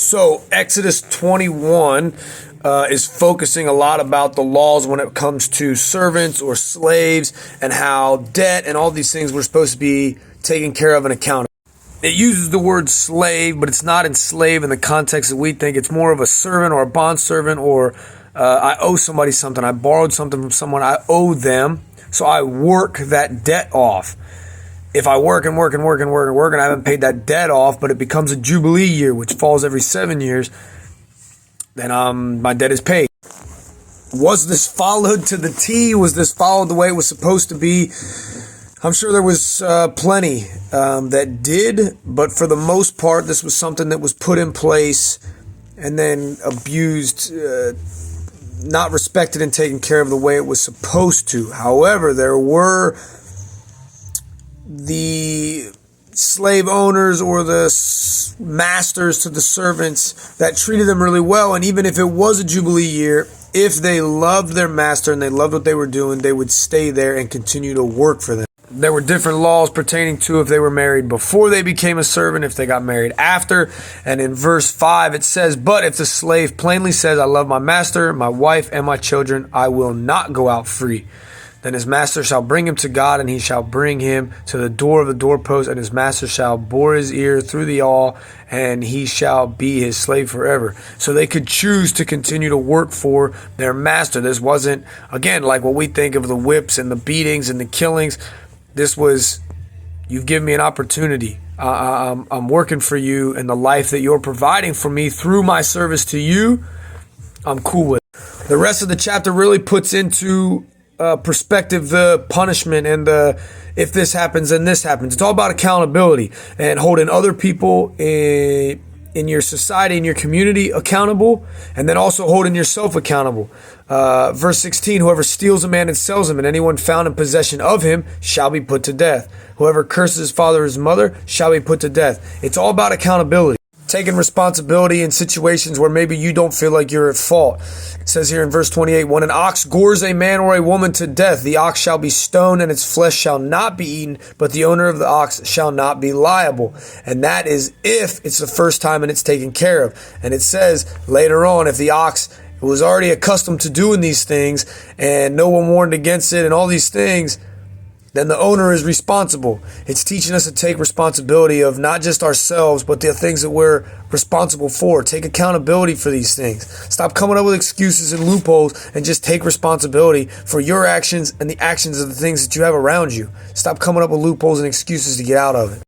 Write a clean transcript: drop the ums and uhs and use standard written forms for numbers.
So Exodus 21 is focusing a lot about the laws when it comes to servants or slaves and how debt and all these things were supposed to be taken care of and accounted. It uses the word slave, but it's not enslaved in the context that we think. It's more of a servant or a bondservant, or I owe somebody something. I borrowed something from someone. I owe them. So I work that debt off. If I work and work and work and work and work and I haven't paid that debt off, but it becomes a Jubilee year, which falls every 7 years, then my debt is paid. Was this followed to the T? Was this followed the way it was supposed to be? I'm sure there was plenty that did, but for the most part, this was something that was put in place and then abused, not respected and taken care of the way it was supposed to. However, there were the slave owners or the masters to the servants that treated them really well. And even if it was a Jubilee year, if they loved their master and they loved what they were doing, they would stay there and continue to work for them. There were different laws pertaining to if they were married before they became a servant, if they got married after. And in verse 5, it says, "But if the slave plainly says, 'I love my master, my wife, and my children, I will not go out free,' then his master shall bring him to God, and he shall bring him to the door of the doorpost, and his master shall bore his ear through the awl, and he shall be his slave forever." So they could choose to continue to work for their master. This wasn't, again, like what we think of the whips and the beatings and the killings. This was, you've given me an opportunity. I'm working for you, and the life that you're providing for me through my service to you, I'm cool with it. The rest of the chapter really puts into perspective the punishment and the if this happens and this happens. It's all about accountability and holding other people in your society, in your community accountable, and then also holding yourself accountable. Verse 16, "Whoever steals a man and sells him, and anyone found in possession of him shall be put to death. Whoever curses his father or his mother shall be put to death." It's all about accountability. Taking responsibility in situations where maybe you don't feel like you're at fault. It says here in verse 28, "When an ox gores a man or a woman to death, the ox shall be stoned, and its flesh shall not be eaten, but the owner of the ox shall not be liable." And that is if it's the first time and it's taken care of. And it says later on, if the ox was already accustomed to doing these things and no one warned against it and all these things, then the owner is responsible. It's teaching us to take responsibility of not just ourselves, but the things that we're responsible for. Take accountability for these things. Stop coming up with excuses and loopholes and just take responsibility for your actions and the actions of the things that you have around you. Stop coming up with loopholes and excuses to get out of it.